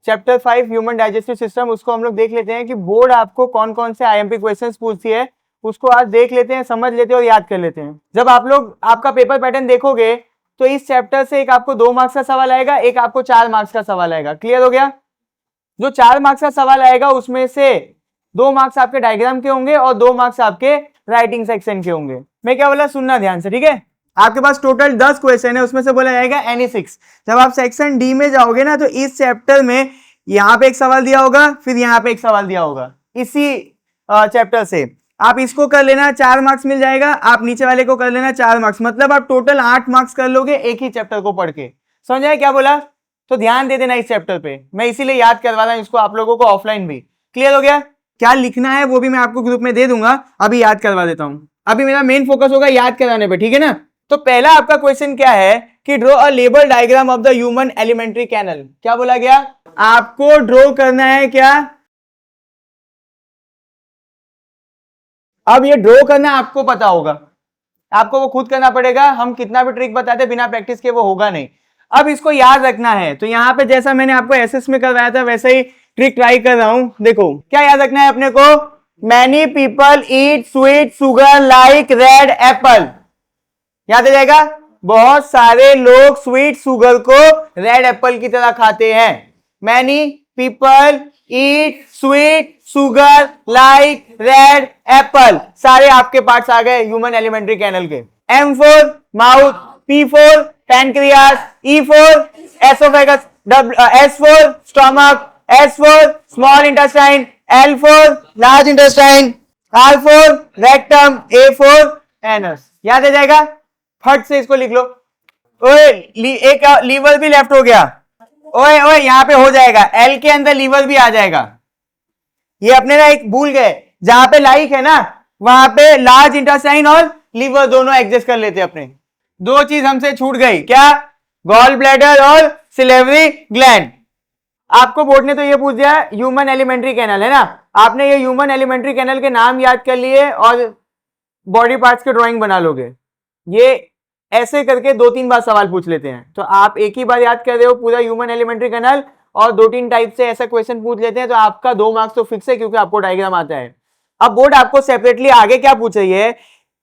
Chapter 5 human digestive system, उसको हम लोग देख लेते हैं कि बोर्ड आपको कौन कौन से आईएमपी क्वेश्चंस पूछती है, उसको आज देख लेते हैं, समझ लेते हैं और याद कर लेते हैं। जब आप लोग आपका पेपर पैटर्न देखोगे तो इस चैप्टर से एक आपको 2 मार्क्स का सवाल आएगा, एक आपको 4 मार्क्स का सवाल आएगा। क्लियर हो गया? जो 4 मार्क्स का सवाल आएगा उसमें से 2 मार्क्स आपके डायग्राम के होंगे और 2 मार्क्स आपके राइटिंग सेक्शन के होंगे। मैं क्या बोला, सुनना ध्यान से, ठीक है? आपके पास टोटल 10 क्वेश्चन है, उसमें से बोला जाएगा एनी 6। जब आप सेक्शन डी में जाओगे ना तो इस चैप्टर में यहाँ पे एक सवाल दिया होगा, फिर यहाँ पे एक सवाल दिया होगा, इसी चैप्टर से आप इसको कर लेना, 4 मार्क्स मिल जाएगा। आप नीचे वाले को कर लेना 4 मार्क्स, मतलब आप टोटल 8 मार्क्स कर लोगे एक ही चैप्टर को पढ़ के। समझ आए क्या बोला? तो ध्यान दे देना इस चैप्टर पे, मैं इसीलिए याद करवा रहा हूं इसको आप लोगों को ऑफलाइन भी। क्लियर हो गया? क्या लिखना है वो भी मैं आपको ग्रुप में दे दूंगा, अभी याद करवा देता हूं। अभी मेरा मेन फोकस होगा याद कराने पे, ठीक है ना? तो पहला आपका क्वेश्चन क्या है कि draw a label diagram of the human alimentary canal. क्या बोला गया? आपको ड्रॉ करना है क्या? अब ये ड्रॉ करना आपको पता होगा, आपको वो खुद करना पड़ेगा। हम कितना भी ट्रिक बताते बिना प्रैक्टिस के वो होगा नहीं। अब इसको याद रखना है, तो यहाँ पे जैसा मैंने आपको एसएस में करवाया था वैसे ही ट्रिक ट्राई कर रहा हूं। देखो क्या याद रखना है अपने को, many people eat sweet sugar like red Apple. याद आ जाएगा? बहुत सारे लोग स्वीट शुगर को रेड एप्पल की तरह खाते हैं। Many people eat sweet sugar like red Apple. सारे आपके पार्ट्स आ गए ह्यूमन एलिमेंट्री कैनल के। M for mouth, P for pancreas, E for oesophagus, S for stomach, S for small intestine, L for large intestine, R for rectum, A for anus. याद आ जाएगा? फट से इसको लिख लो। ओए एक लीवर भी लेफ्ट हो गया। ओए ओए यहाँ पे हो जाएगा, L के अंदर लीवर भी आ जाएगा। ये अपने ना एक भूल गए, जहां पे लाइक है ना वहां पे लार्ज इंटेस्टाइन और लीवर दोनों एडजस्ट कर लेते अपने। 2 चीज हमसे छूट गई, क्या? गॉल ब्लैडर और सिलेवरी ग्लैंड। आपको बोर्ड ने तो ये पूछ दिया ह्यूमन एलिमेंट्री कैनल है ना, आपने ये ह्यूमन एलिमेंट्री कैनल के नाम याद कर लिए और बॉडी पार्ट्स के ड्राइंग बना लोगे। ये ऐसे करके 2-3 बार सवाल पूछ लेते हैं, तो आप एक ही बार याद कर रहे हो पूरा ह्यूमन एलिमेंट्री कैनल और 2-3 टाइप से ऐसा क्वेश्चन पूछ लेते हैं, तो आपका 2 मार्क्स तो फिक्स है क्योंकि आपको डायग्राम आता है। अब बोर्ड आपको सेपरेटली आगे क्या पूछ रही है,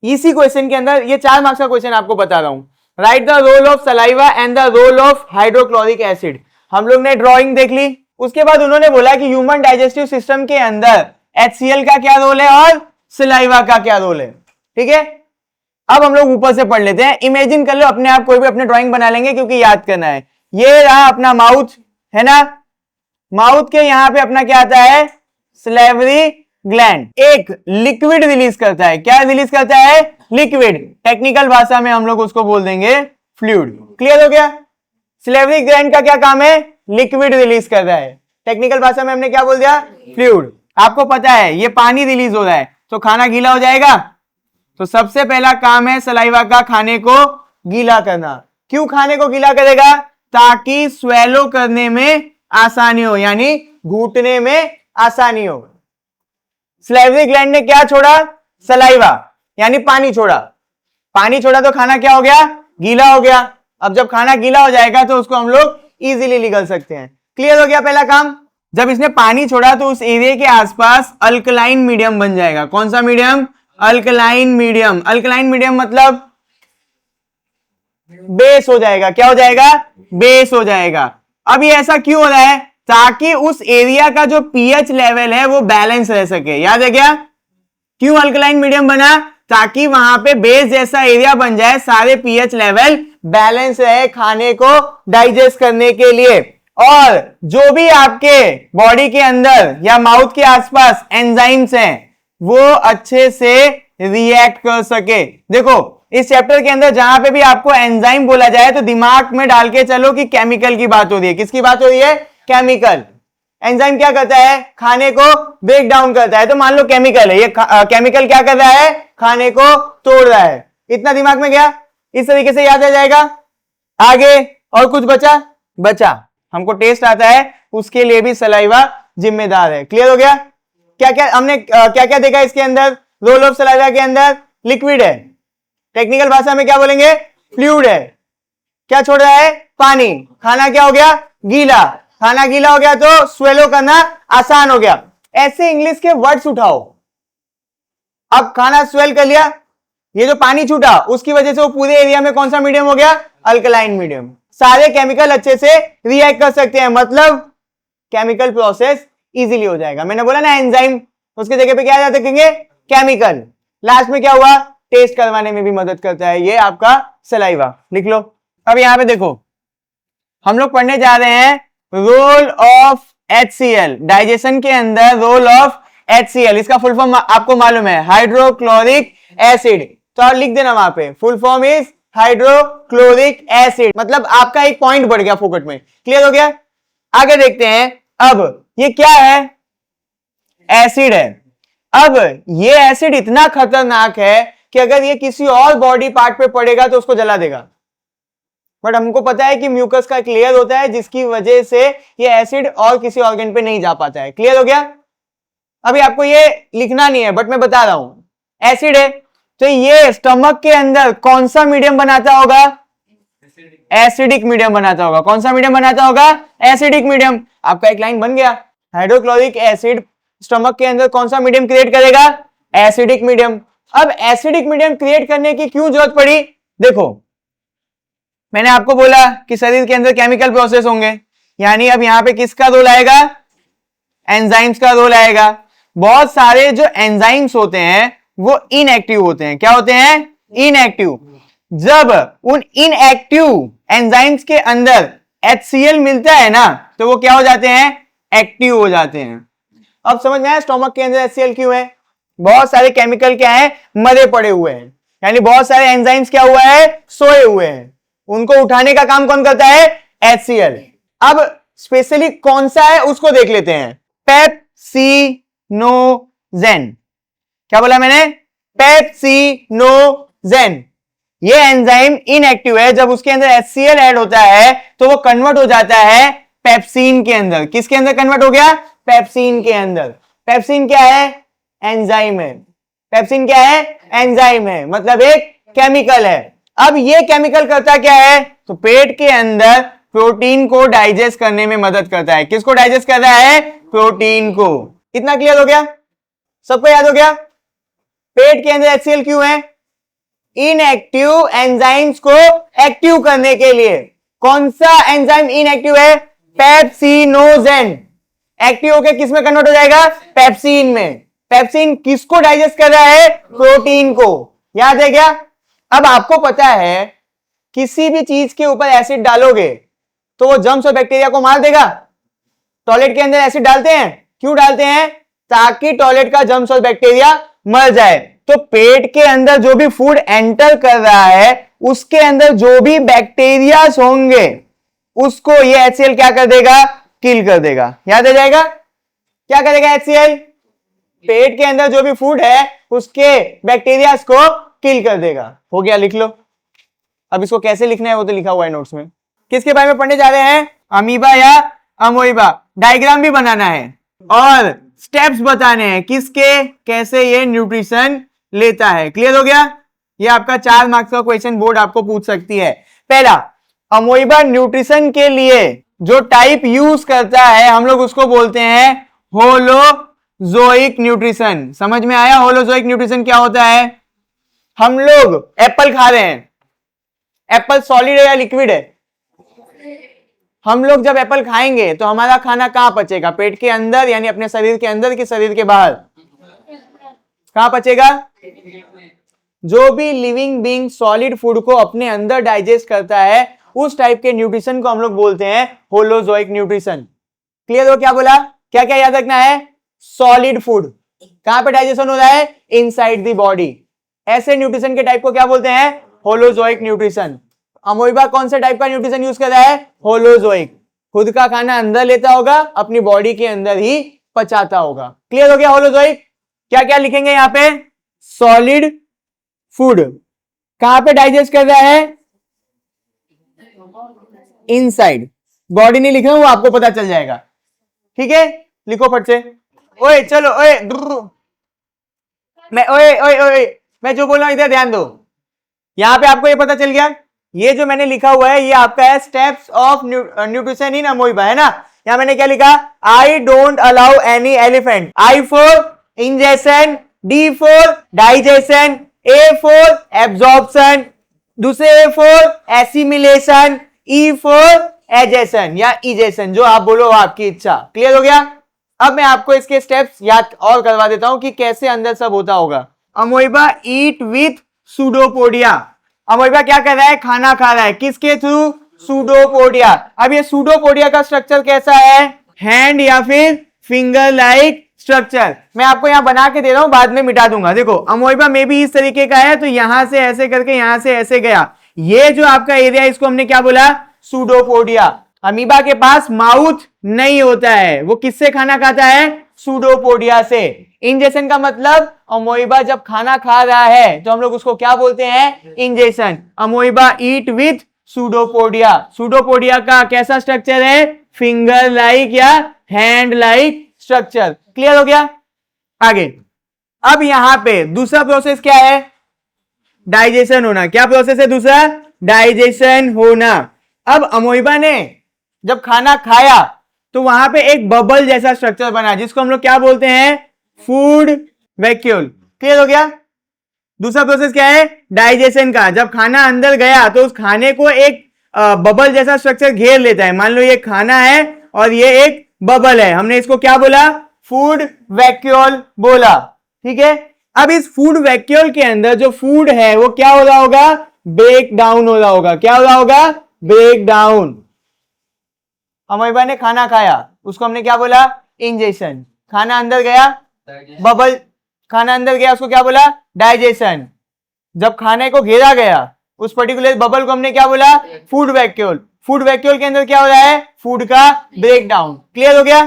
इसी क्वेश्चन के अंदर ये 4 मार्क्स का क्वेश्चन आपको बता रहा हूं। Write the role of saliva and the role of hydrochloric acid. हम लोग ने ड्रॉइंग देख ली, उसके बाद उन्होंने बोला कि ह्यूमन डाइजेस्टिव सिस्टम के अंदर HCl का क्या रोल है और सलाइवा का क्या रोल है। ठीक है, अब हम लोग ऊपर से पढ़ लेते हैं। इमेजिन कर लो अपने आप, कोई भी अपने ड्राइंग बना लेंगे क्योंकि याद करना है। ये रहा अपना माउथ है ना, माउथ के यहां पे अपना क्या आता है, सलेवरी ग्लैंड एक लिक्विड रिलीज करता है। क्या रिलीज करता है? लिक्विड। टेक्निकल भाषा में हम लोग उसको बोल देंगे फ्लूइड। क्लियर हो गया? सलेवरी ग्लैंड का क्या काम है? लिक्विड रिलीज कर रहा है। टेक्निकल भाषा में हमने क्या बोल दिया? फ्लूइड। आपको पता है ये पानी रिलीज हो रहा है तो खाना गीला हो जाएगा, तो सबसे पहला काम है सलाइवा का खाने को गीला करना। क्यों खाने को गीला करेगा? ताकि स्वेलो करने में आसानी हो, यानी घूटने में आसानी हो। सलाइवरी ग्लैंड ने क्या छोड़ा? सलाइवा, यानी पानी छोड़ा। पानी छोड़ा तो खाना क्या हो गया? गीला हो गया। अब जब खाना गीला हो जाएगा तो उसको हम लोग इजीली निगल सकते हैं। क्लियर हो गया पहला काम? जब इसने पानी छोड़ा तो उस एरिया के आसपास अल्कलाइन मीडियम बन जाएगा। कौन सा medium? Alkaline medium. Alkaline medium मतलब बेस हो जाएगा। क्या हो जाएगा? बेस हो जाएगा। अब ये ऐसा क्यों हो रहा है? ताकि उस एरिया का जो पीएच लेवल है वो बैलेंस रह सके। याद है क्या? क्यों अल्कलाइन मीडियम बना? ताकि वहां पे बेस जैसा एरिया बन जाए, सारे पीएच लेवल बैलेंस रहे खाने को डाइजेस्ट करने के लिए, और जो भी आपके बॉडी के अंदर या माउथ के आसपास एंजाइम्स हैं वो अच्छे से रिएक्ट कर सके। देखो इस चैप्टर के अंदर जहां पे भी आपको एंजाइम बोला जाए तो दिमाग में डाल के चलो कि केमिकल की बात हो रही है। किसकी बात हो रही है? केमिकल। एंजाइम क्या करता है? खाने को ब्रेक डाउन करता है। तो मान लो केमिकल है, ये केमिकल क्या कर रहा है? खाने को तोड़ रहा है। इतना दिमाग में गया? इस तरीके से याद आ जाएगा। आगे और कुछ बचा हमको टेस्ट आता है, उसके लिए भी सलाइवा जिम्मेदार है। क्लियर हो गया? क्या क्या हमने क्या क्या देखा इसके अंदर? रोल ऑफ सलाइवा के अंदर लिक्विड है, टेक्निकल भाषा में क्या बोलेंगे? फ्लूइड है। क्या छोड़ रहा है? पानी। खाना क्या हो गया? गीला। खाना गीला हो गया तो स्वेलो करना आसान हो गया। ऐसे इंग्लिश के वर्ड्स उठाओ। अब खाना स्वेल कर लिया, ये जो पानी छूटा उसकी वजह से वो पूरे एरिया में कौन सा मीडियम हो गया? Alkaline medium. सारे केमिकल अच्छे से रिएक्ट कर सकते हैं, मतलब केमिकल प्रोसेस इजीली हो जाएगा। मैंने बोला ना एंजाइम, उसके जगह पे क्या याद रखेंगे? केमिकल। लास्ट में क्या हुआ? टेस्ट करवाने में भी मदद करता है, ये आपका सलाइवा। लिख लो। अब यहां पे देखो, हम लोग पढ़ने जा रहे हैं रोल ऑफ HCl। डाइजेशन के अंदर रोल ऑफ HCl, इसका फुल फॉर्म आपको मालूम है, हाइड्रोक्लोरिक एसिड। तो आप लिख देना वहां पे, full form is hydrochloric acid. मतलब आपका एक पॉइंट बढ़ गया फोकट में। क्लियर हो गया? आगे देखते हैं। अब ये क्या है? एसिड है। अब ये एसिड इतना खतरनाक है कि अगर ये किसी और बॉडी पार्ट पे पड़ेगा तो उसको जला देगा। बट हमको पता है कि म्यूकस का एक लेयर होता है जिसकी वजह से ये एसिड और किसी ऑर्गन पे नहीं जा पाता है। क्लियर हो गया? अभी आपको ये लिखना नहीं है बट मैं बता रहा हूं। एसिड है तो ये स्टमक के अंदर कौन सा मीडियम बनाता होगा? एसिडिक मीडियम बनाता होगा। कौन सा मीडियम बनाता होगा? Acidic medium. आपका एक लाइन बन गया। हाइड्रोक्लोरिक एसिड स्टमक के अंदर कौन सा मीडियम क्रिएट करेगा? Acidic medium. अब एसिडिक मीडियम क्रिएट करने की क्यों जरूरत पड़ी? देखो, मैंने आपको बोला कि शरीर के अंदर केमिकल प्रोसेस होंगे, यानी अब यहां पे किसका रोल आएगा? एंजाइम्स का रोल आएगा। बहुत सारे जो एंजाइम्स होते हैं वो इनएक्टिव होते हैं। क्या होते हैं? इनएक्टिव। जब उन इनएक्टिव एंजाइम्स के अंदर HCl मिलता है ना, तो वो क्या हो जाते हैं? एक्टिव हो जाते हैं। अब समझ में आया स्टोमक के अंदर HCl क्यों है? बहुत सारे केमिकल क्या है? मरे पड़े हुए हैं, यानी बहुत सारे एंजाइम्स क्या हुआ है? सोए हुए हैं। उनको उठाने का काम कौन करता है? HCl। अब स्पेशली कौन सा है उसको देख लेते हैं। पेप्सिनोजेन। क्या बोला मैंने? पेप्सिनोजेन। ये एंजाइम इनएक्टिव है। जब उसके अंदर HCl ऐड होता है तो वो कन्वर्ट हो जाता है पेप्सिन के अंदर। किसके अंदर कन्वर्ट हो गया? पेप्सिन के अंदर। पेप्सिन क्या है? एंजाइम है। पेप्सिन क्या है? एंजाइम है, मतलब एक केमिकल है। अब ये केमिकल करता क्या है? तो पेट के अंदर प्रोटीन को डाइजेस्ट करने में मदद करता है। किसको डाइजेस्ट कर रहा है? प्रोटीन को। इतना क्लियर हो गया? सबको याद हो गया? पेट के अंदर HCl क्यों है? इनएक्टिव एंजाइम्स को एक्टिव करने के लिए। कौन सा एंजाइम इनएक्टिव है? पेप्सिनोजेन। एक्टिव होकर किस में कन्वर्ट हो जाएगा? पेप्सिन में। पेप्सिन किसको डाइजेस्ट कर रहा है? प्रोटीन को। याद है क्या? अब आपको पता है किसी भी चीज के ऊपर एसिड डालोगे तो वो जर्म्स और बैक्टीरिया को मार देगा। टॉयलेट के अंदर एसिड डालते हैं, क्यों डालते हैं? ताकि टॉयलेट का जर्म्स और बैक्टीरिया मर जाए। तो पेट के अंदर जो भी फूड एंटर कर रहा है उसके अंदर जो भी बैक्टीरिया होंगे उसको ये HCl क्या कर देगा? किल कर देगा। याद आ जाएगा? क्या करेगा HCl? पेट के अंदर जो भी फूड है उसके बैक्टीरिया को किल कर देगा। हो गया, लिख लो। अब इसको कैसे लिखना है वो तो लिखा हुआ है नोट्स में। किसके बारे में पढ़ने जा रहे हैं? अमीबा या अमोइबा। डायग्राम भी बनाना है और स्टेप्स बताने हैं किसके, कैसे ये न्यूट्रिशन लेता है। क्लियर हो गया? ये आपका 4 मार्क्स का क्वेश्चन बोर्ड आपको पूछ सकती है। पहला, अमोइबा न्यूट्रिशन के लिए जो टाइप यूज करता है हम लोग उसको बोलते हैं होलोजोइक न्यूट्रिशन। समझ में आया? होलोजोइक न्यूट्रिशन क्या होता है? हम लोग एप्पल खा रहे हैं, एप्पल सॉलिड है या लिक्विड है? हम लोग जब एप्पल खाएंगे तो हमारा खाना कहां पचेगा? पेट के अंदर, यानी अपने शरीर के अंदर कि शरीर के बाहर? कहां पचेगा? जो भी लिविंग बीइंग सॉलिड फूड को अपने अंदर डाइजेस्ट करता है उस टाइप के न्यूट्रिशन को हम लोग बोलते हैं होलोजोइक न्यूट्रिशन। क्लियर हो? क्या बोला? क्या क्या याद रखना है? सॉलिड फूड कहां पे डाइजेशन हो रहा है? Inside the body. ऐसे न्यूट्रिशन के टाइप को क्या बोलते हैं? Holozoic nutrition. अमोइबा कौन से टाइप का न्यूट्रिशन यूज कर रहा है? होलोजोइक। खुद का खाना अंदर लेता होगा, अपनी बॉडी के अंदर ही पचाता होगा। क्लियर हो गया? होलोजोइक। क्या क्या लिखेंगे यहां पे? सॉलिड फूड कहां पे डाइजेस्ट कर रहा है? Inside body. नहीं लिख रहा हूं, वो आपको पता चल जाएगा। ठीक है, लिखो फट से। ओए चलो, ओए मैं ओए ओए ओए मैं जो बोल रहा हूं इधर ध्यान दो। यहां पे आपको ये पता चल गया, ये जो मैंने लिखा हुआ है ये आपका है steps of nutrition in amoeba, है ना? यहां मैंने क्या लिखा, I don't allow any elephant. I for ingestion, D for digestion, A for absorption, दूसरे A for assimilation, E for egestion या इजेशन, जो आप बोलो आपकी इच्छा। क्लियर हो गया? अब मैं आपको इसके स्टेप्स याद और करवा देता हूं कि कैसे अंदर सब होता होगा। अमोइबा ईट विथ सूडोपोडिया। अमोइबा क्या कर रहा है, खाना खा रहा है, किसके थ्रू, सूडोपोडिया। अब ये सूडोपोडिया का स्ट्रक्चर कैसा है, हैंड या फिर फिंगर लाइक स्ट्रक्चर। मैं आपको यहां बना के दे रहा हूं, बाद में मिटा दूंगा। देखो अमोइबा में भी इस तरीके का है, तो यहां से ऐसे करके यहां से ऐसे गया, ये जो आपका एरिया इसको हमने क्या बोला, सूडोपोडिया। अमीबा के पास माउथ नहीं होता है, वो किससे खाना खाता है, सूडोपोडिया से। इंजेशन का मतलब अमोइबा जब खाना खा रहा है तो हम लोग उसको क्या बोलते हैं, ingestion. Amoeba eat with pseudopodia. Pseudopodia का कैसा स्ट्रक्चर है, फिंगर लाइक या हैंड लाइक स्ट्रक्चर। क्लियर हो गया? आगे अब यहां पे दूसरा प्रोसेस क्या है, डाइजेशन होना। क्या प्रोसेस है दूसरा, डाइजेशन होना। अब अमोइबा ने जब खाना खाया तो वहां पे एक बबल जैसा स्ट्रक्चर बना, जिसको हम लोग क्या बोलते हैं, फूड वैक्यूल। क्लियर हो गया? दूसरा प्रोसेस क्या है, डाइजेशन का। जब खाना अंदर गया तो उस खाने को एक बबल जैसा स्ट्रक्चर घेर लेता है। मान लो ये खाना है और ये एक बबल है, हमने इसको क्या बोला, फूड वैक्यूल बोला। ठीक है? अब इस फूड वैक्यूल के अंदर जो फूड है वो क्या हो रहा होगा, ब्रेक डाउन हो रहा होगा। क्या हो रहा होगा, ब्रेक डाउन। अमोइबा ने खाना खाया, उसको हमने क्या बोला, इंजेशन। खाना अंदर गया, बबल, खाना अंदर गया, उसको क्या बोला, डाइजेशन। जब खाने को घेरा गया उस पर्टिकुलर बबल को हमने क्या बोला, फूड वैक्यूल। फूड वैक्यूल के अंदर क्या हो रहा है, फूड का ब्रेक डाउन। क्लियर हो गया?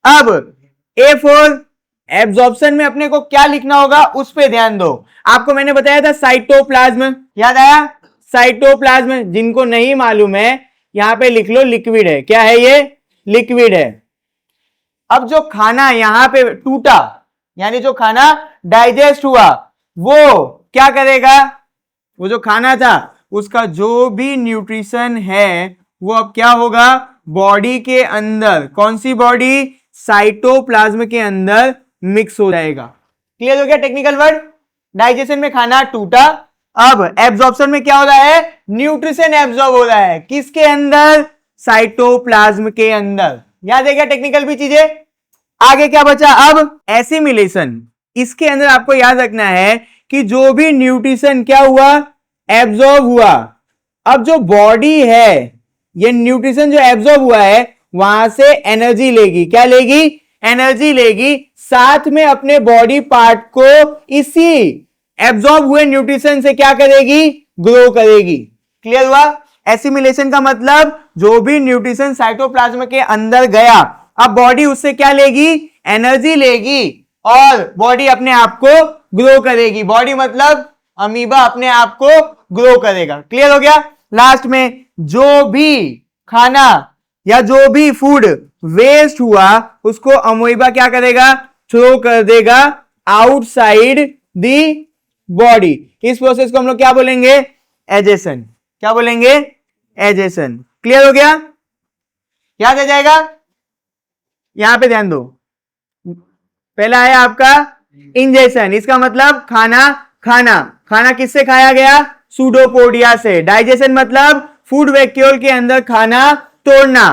अब ए फॉर एब्जॉर्प्शन में अपने को क्या लिखना होगा, उस पे ध्यान दो। आपको मैंने बताया था साइटोप्लाज्म, याद आया, साइटोप्लाज्म। जिनको नहीं मालूम है यहां पे लिख लो, लिक्विड है। क्या है ये, लिक्विड है। अब जो खाना यहां पे टूटा, यानी जो खाना डाइजेस्ट हुआ, वो क्या करेगा, वो जो खाना था उसका जो भी न्यूट्रिशन है वो अब क्या होगा, बॉडी के अंदर, कौन सी बॉडी, साइटोप्लाज्म के अंदर मिक्स हो जाएगा। क्लियर हो गया टेक्निकल वर्ड? डाइजेशन में खाना टूटा, अब एब्जॉर्प्शन में क्या हो रहा है, न्यूट्रिशन एब्जॉर्ब हो रहा है। किसके अंदर, साइटोप्लाज्म के अंदर। याद है क्या टेक्निकल भी चीजें? आगे क्या बचा, अब एसिमिलेशन। इसके अंदर आपको याद रखना है कि जो भी न्यूट्रिशन क्या हुआ, एब्जॉर्ब हुआ। अब जो बॉडी है, ये न्यूट्रिशन जो एब्जॉर्ब हुआ है वहां से एनर्जी लेगी। क्या लेगी, एनर्जी लेगी, साथ में अपने बॉडी पार्ट को इसी एब्जॉर्ब हुए न्यूट्रिशन से क्या करेगी, ग्रो करेगी। क्लियर हुआ? एसिमिलेशन का मतलब जो भी न्यूट्रिशन साइटोप्लाज्म के अंदर गया, अब बॉडी उससे क्या लेगी, एनर्जी लेगी और बॉडी अपने आप को ग्रो करेगी। बॉडी मतलब अमीबा अपने आप को ग्रो करेगा। क्लियर हो गया? लास्ट में जो भी खाना या जो भी फूड वेस्ट हुआ उसको अमीबा क्या करेगा, थ्रो कर देगा आउटसाइड दी बॉडी। इस प्रोसेस को हम लोग क्या बोलेंगे, एजेशन। क्या बोलेंगे, एजेशन। क्लियर हो गया? याद आ जाएगा? यहां पे ध्यान दो, पहला है आपका इंजेशन, इसका मतलब खाना खाना। खाना किससे खाया गया, सूडोपोडिया से। डाइजेशन मतलब फूड वैक्यूल के अंदर खाना तोड़ना।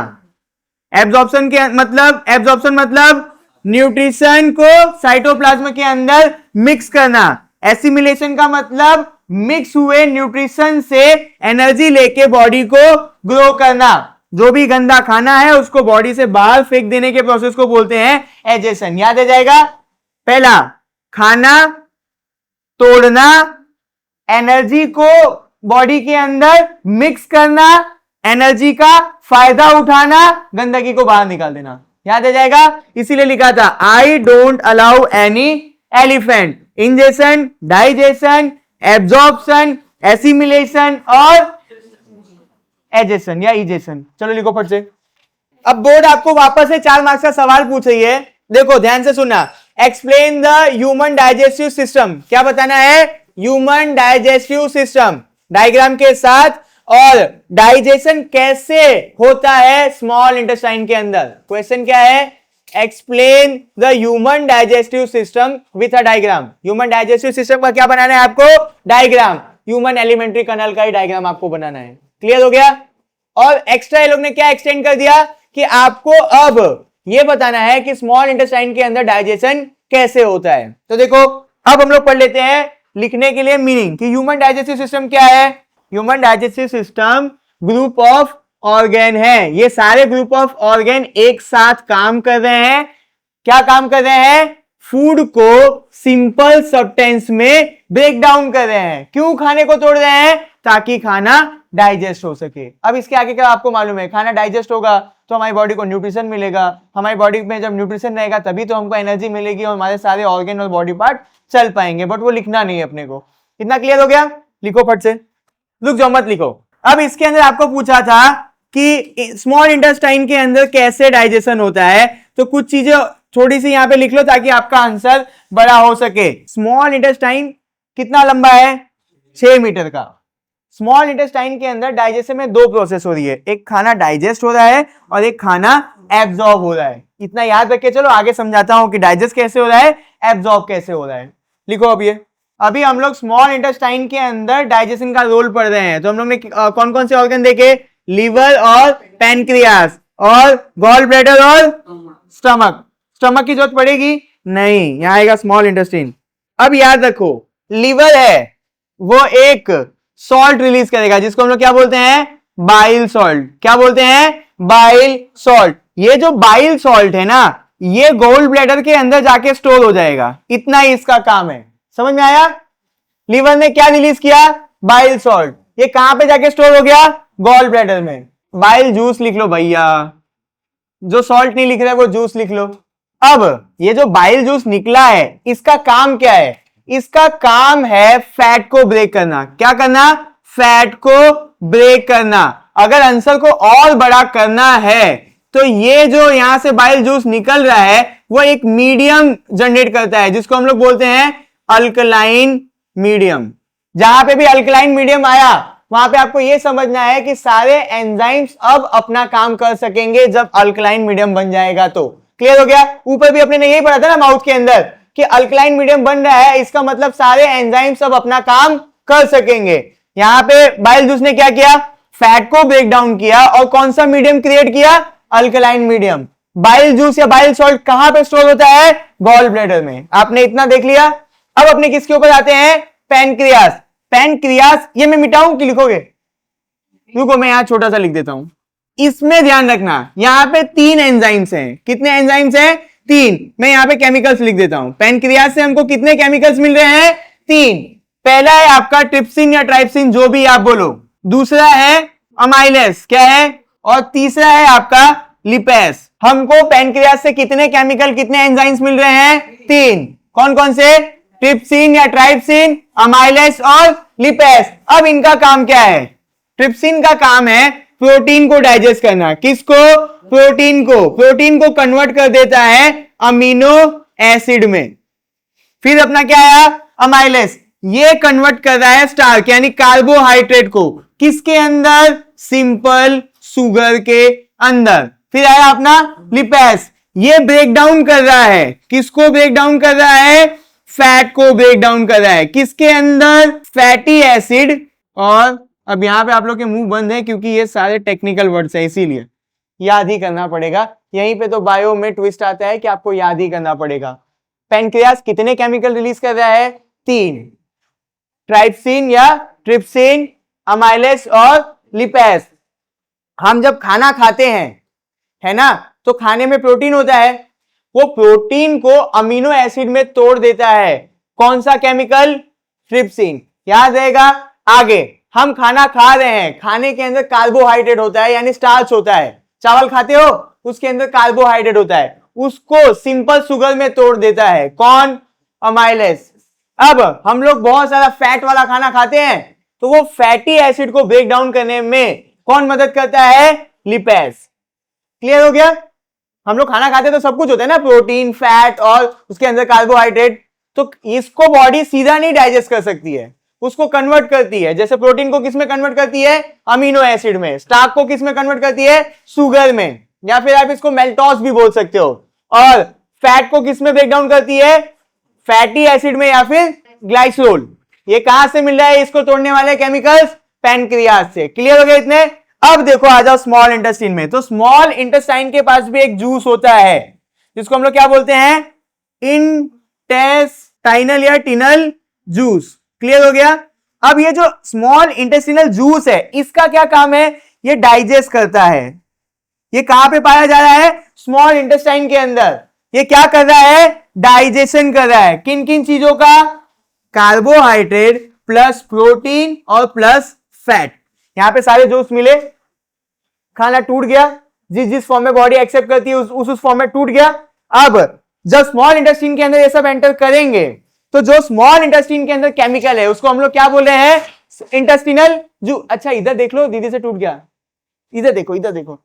एब्जॉर्प्शन मतलब न्यूट्रिशन को साइटोप्लाज्म के अंदर मिक्स करना। एसिमिलेशन का मतलब मिक्स हुए न्यूट्रिशन से एनर्जी लेके बॉडी को ग्रो करना। जो भी गंदा खाना है उसको बॉडी से बाहर फेंक देने के प्रोसेस को बोलते हैं एजेशन। याद आ जाएगा? पहला खाना तोड़ना, एनर्जी को बॉडी के अंदर मिक्स करना, एनर्जी का फायदा उठाना, गंदगी को बाहर निकाल देना। याद आ जाएगा? इसीलिए लिखा था आई don't allow any elephant. Ingestion, digestion, absorption, assimilation और एजेशन या इजेशन। चलो लिखो फट से। अब बोर्ड आपको वापस से 4 मार्क्स का सवाल पूछ रही है, देखो ध्यान से सुनना। Explain the human digestive system. क्या बताना है, ह्यूमन डाइजेस्टिव सिस्टम। डायग्राम के साथ और डाइजेशन कैसे होता है स्मॉल इंटेस्टाइन के अंदर। क्वेश्चन क्या है, explain the human digestive system with a diagram. Human digestive system का क्या बनाना है आपको, डायग्राम। ह्यूमन एलिमेंट्री कनल का ही डायग्राम आपको बनाना है। क्लियर हो गया। और एक्स्ट्रा ये लोग ने क्या एक्सटेंड कर दिया कि आपको अब ये बताना है कि स्मॉल इंटेस्टाइन के अंदर डाइजेशन कैसे होता है। तो देखो अब हम लोग पढ़ लेते हैं लिखने के लिए मीनिंग कि ह्यूमन डाइजेस्टिव सिस्टम क्या है। Human digestive system group of organ है। ये सारे ग्रुप ऑफ ऑर्गेन एक साथ काम कर रहे हैं। क्या काम कर रहे हैं, फूड को सिंपल सब्सटेंस में ब्रेक डाउन कर रहे हैं। क्यों खाने को तोड़ रहे हैं, ताकि खाना डाइजेस्ट हो सके। अब इसके आगे क्या आपको मालूम है, खाना डाइजेस्ट होगा तो हमारी बॉडी को न्यूट्रिशन मिलेगा। हमारी बॉडी में जब न्यूट्रिशन रहेगा तभी तो हमको एनर्जी मिलेगी और हमारे सारे ऑर्गन और बॉडी पार्ट चल पाएंगे। बट वो लिखना नहीं है अपने को। इतना क्लियर हो गया, लिखो फट से, रुक जाओ मत लिखो। अब इसके अंदर आपको पूछा था कि स्मॉल इंटेस्टाइन के अंदर कैसे डाइजेशन होता है, तो कुछ चीजें थोड़ी सी यहां पे लिख लो ताकि आपका आंसर बड़ा हो सके। स्मॉल इंटेस्टाइन कितना लंबा है, 6 मीटर का। स्मॉल इंटेस्टाइन के अंदर डाइजेशन में 2 प्रोसेस हो रही है, एक खाना डाइजेस्ट हो रहा है और एक खाना एब्जॉर्ब हो रहा है। इतना याद रख के चलो, आगे समझाता हूं कि डाइजेस्ट कैसे हो रहा है, एब्जॉर्ब कैसे हो रहा है। लिखो अब ये, अभी हम लोग स्मॉल इंटेस्टाइन के अंदर डाइजेशन का रोल पढ़ रहे हैं। तो हम लोग ने कौन कौन से ऑर्गन देखे, लीवर और पैनक्रियास और गॉल ब्लैडर और स्टमक। स्टमक की जरूरत पड़ेगी नहीं, यहां आएगा स्मॉल इंटेस्टाइन। अब याद रखो लीवर है वो एक सॉल्ट रिलीज करेगा जिसको हम लोग क्या बोलते हैं, बाइल सॉल्ट। क्या बोलते हैं, बाइल सॉल्ट। ये जो बाइल सॉल्ट है ना, ये गॉल ब्लैडर के अंदर जाके स्टोर हो जाएगा। इतना ही इसका काम है। समझ में आया। लीवर ने क्या रिलीज किया, बाइल सॉल्ट। ये कहां पे जाके स्टोर हो गया, गॉल ब्लैडर में। बाइल जूस लिख लो भैया, जो सॉल्ट नहीं लिख रहे वो जूस लिख लो। अब ये जो बाइल जूस निकला है इसका काम क्या है, इसका काम है फैट को ब्रेक करना। क्या करना, फैट को ब्रेक करना। अगर आंसर को और बड़ा करना है तो ये जो यहां से बाइल जूस निकल रहा है वो एक मीडियम जनरेट करता है जिसको हम लोग बोलते हैं अल्कलाइन मीडियम। जहां पे भी अल्कलाइन मीडियम आया वहां पे आपको यह समझना है कि सारे एंजाइम्स अब अपना काम कर सकेंगे जब अल्कलाइन मीडियम बन जाएगा। तो क्लियर हो गया। ऊपर भी अपने ने यही पढ़ा था ना माउथ के अंदर कि अल्कलाइन मीडियम बन रहा है, इसका मतलब सारे एंजाइम्स अब अपना काम कर सकेंगे। यहां पे बाइल जूस ने क्या किया, फैट को ब्रेक डाउन किया और कौन सा मीडियम क्रिएट किया, अल्कलाइन मीडियम। बाइल जूस या बाइल सॉल्ट कहां पे स्टोर होता है, गॉल ब्लैडर में। आपने इतना देख लिया। अब अपने किसके ऊपर आते हैं, पैनक्रियास। पैनक्रियास ये मैं मिटाऊं कि लिखोगे, रुको मैं यहां छोटा सा लिख देता हूं। इसमें ध्यान रखना यहां पे 3 एंजाइम्स हैं। कितने एंजाइम्स हैं, 3। मैं यहां पे केमिकल्स लिख देता हूं। पैनक्रियास से हमको कितने केमिकल्स मिल रहे हैं, 3। पहला है आपका ट्रिप्सिन या ट्राइप्सिन, जो भी आप बोलो। दूसरा है अमाइलेस, क्या है, और तीसरा है आपका लिपेस। हमको पैनक्रियास से कितने केमिकल, कितने एंजाइम्स मिल रहे हैं, 3। कौन कौन से, ट्रिप्सिन या ट्राइप्सिन, अमाइलेस और लिपेस। अब इनका काम क्या है, ट्रिप्सिन का काम है प्रोटीन को डाइजेस्ट करना। किसको, प्रोटीन को। प्रोटीन को कन्वर्ट कर देता है अमीनो एसिड में। फिर अपना क्या आया, अमाइलेस, ये कन्वर्ट कर रहा है स्टार्च यानी कार्बोहाइड्रेट को। किसके अंदर, सिंपल शुगर के अंदर। फिर आया अपना लिपेस, ये ब्रेक डाउन कर रहा है, किसको ब्रेक डाउन कर रहा है, फैट को ब्रेक डाउन कर रहा है। किसके अंदर, फैटी एसिड। और अब यहां पे आप लोग के मुंह बंद है क्योंकि ये सारे टेक्निकल वर्ड्स हैं, इसीलिए याद ही करना पड़ेगा। यहीं पे तो बायो में ट्विस्ट आता है कि आपको याद ही करना पड़ेगा। पैनक्रियास कितने केमिकल रिलीज कर रहा है, 3। ट्राइप्सिन या ट्रिप्सिन, अमाइलेस और लिपेस। हम जब खाना खाते हैं है ना, तो खाने में प्रोटीन होता है, वो प्रोटीन को अमीनो एसिड में तोड़ देता है। कौन सा केमिकल, ट्रिप्सिन। याद रहेगा। आगे हम खाना खा रहे हैं, खाने के अंदर कार्बोहाइड्रेट होता है यानी स्टार्च होता है। चावल खाते हो, उसके अंदर कार्बोहाइड्रेट होता है, उसको सिंपल शुगर में तोड़ देता है। कौन, अमाइलेस। अब हम लोग बहुत सारा फैट वाला खाना खाते हैं तो वो फैटी एसिड को ब्रेक डाउन करने में कौन मदद करता है, लिपेस। क्लियर हो गया। हम लोग खाना खाते तो सब कुछ होता है ना, प्रोटीन, फैट और उसके अंदर कार्बोहाइड्रेट। तो इसको बॉडी सीधा नहीं डाइजेस्ट कर सकती है, उसको कन्वर्ट करती है। जैसे प्रोटीन को किस में कन्वर्ट करती है? अमीनो एसिड में। स्टार्च को किस में कन्वर्ट करती है? शुगर में, या फिर आप इसको मेल्टोस भी बोल सकते हो। और फैट को किस में ब्रेक डाउन करती है? फैटी एसिड में या फिर ग्लाइसोल। ये कहां से मिल रहा है इसको तोड़ने वाले केमिकल्स? पैनक्रियाज से। क्लियर हो गया इतने? अब देखो आ जाओ स्मॉल इंटेस्टाइन में। तो स्मॉल इंटेस्टाइन के पास भी एक जूस होता है जिसको हम लोग क्या बोलते हैं? इंटेस्टाइनल या टिनल जूस। क्लियर हो गया? अब ये जो स्मॉल इंटेस्टिनल जूस है इसका क्या काम है? ये डाइजेस्ट करता है। ये कहां पे पाया जा रहा है? स्मॉल इंटेस्टाइन के अंदर। ये क्या कर रहा है? डाइजेशन कर रहा है। किन किन चीजों का? कार्बोहाइड्रेट प्लस प्रोटीन और प्लस फैट। यहां पे सारे जूस मिले, खाना टूट गया, जिस जिस फॉर्म में बॉडी एक्सेप्ट करती है उस फॉर्म में टूट गया। अब जब स्मॉल इंटेस्टाइन के अंदर ये सब एंटर करेंगे तो जो स्मॉल इंटेस्टाइन के अंदर केमिकल है उसको हम लोग क्या बोल रहे हैं? Intestinal juice. अच्छा इधर देख लो, दीदी से टूट गया। इधर देखो, इधर देखो,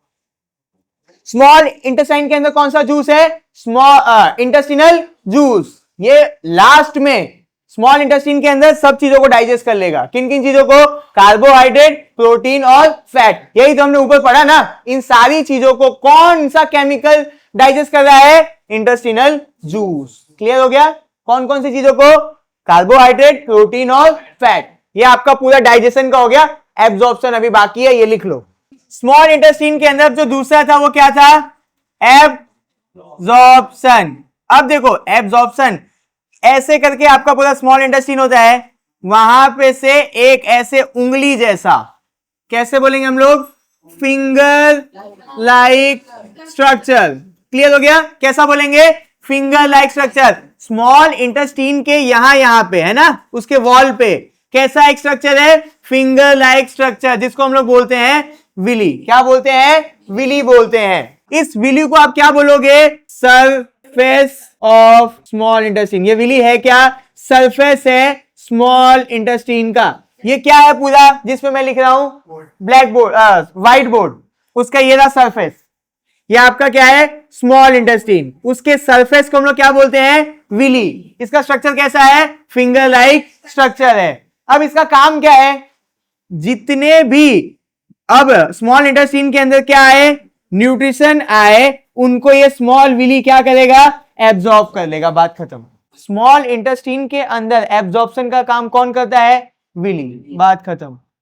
स्मॉल इंटेस्टाइन के अंदर कौन सा जूस है? Small intestinal juice. ये लास्ट में स्मॉल इंटेस्टाइन के अंदर सब चीजों को डाइजेस्ट कर लेगा। किन किन चीजों को? कार्बोहाइड्रेट, प्रोटीन और फैट। यही तो हमने ऊपर पढ़ा ना। इन सारी चीजों को कौन सा केमिकल डाइजेस्ट कर रहा है? Intestinal juice. क्लियर हो गया? कौन कौन सी चीजों को? कार्बोहाइड्रेट, प्रोटीन और फैट। ये आपका पूरा डाइजेशन का हो गया। एब्जॉर्प्शन अभी बाकी है, ये लिख लो। स्मॉल इंटेस्टाइन के अंदर जो दूसरा था वो क्या था? एब्जॉर्प्शन। अब देखो एब्जॉर्प्शन ऐसे करके आपका पूरा स्मॉल इंटेस्टाइन होता है, वहां पे से एक ऐसे उंगली जैसा, कैसे बोलेंगे हम लोग? Finger like structure. क्लियर हो गया? कैसा बोलेंगे? Finger like structure. Small intestine के यहां पे है ना, उसके वॉल पे कैसा एक स्ट्रक्चर है? फिंगर लाइक स्ट्रक्चर, जिसको हम लोग बोलते हैं विली। क्या बोलते हैं? विली बोलते हैं। इस विली को आप क्या बोलोगे? Surface of small intestine. ये विली है क्या? सरफेस है स्मॉल इंटेस्टाइन का। ये क्या है पूरा जिसपे मैं लिख रहा हूं? ब्लैक बोर्ड, व्हाइट बोर्ड, उसका ये रहा सरफेस। ये आपका क्या है? Small intestine. उसके सरफेस को हम लोग क्या बोलते हैं? विली। इसका स्ट्रक्चर कैसा है? फिंगर लाइक स्ट्रक्चर है। अब इसका काम क्या है? जितने भी अब स्मॉल इंटेस्टाइन के अंदर क्या आए? न्यूट्रिशन आए, उनको ये स्मॉल विली क्या करेगा? एब्जॉर्ब कर लेगा। बात खत्म। स्मॉल इंटेस्टाइन के अंदर एब्जॉर्प्शन का काम कौन करता है? विली। बात खत्म।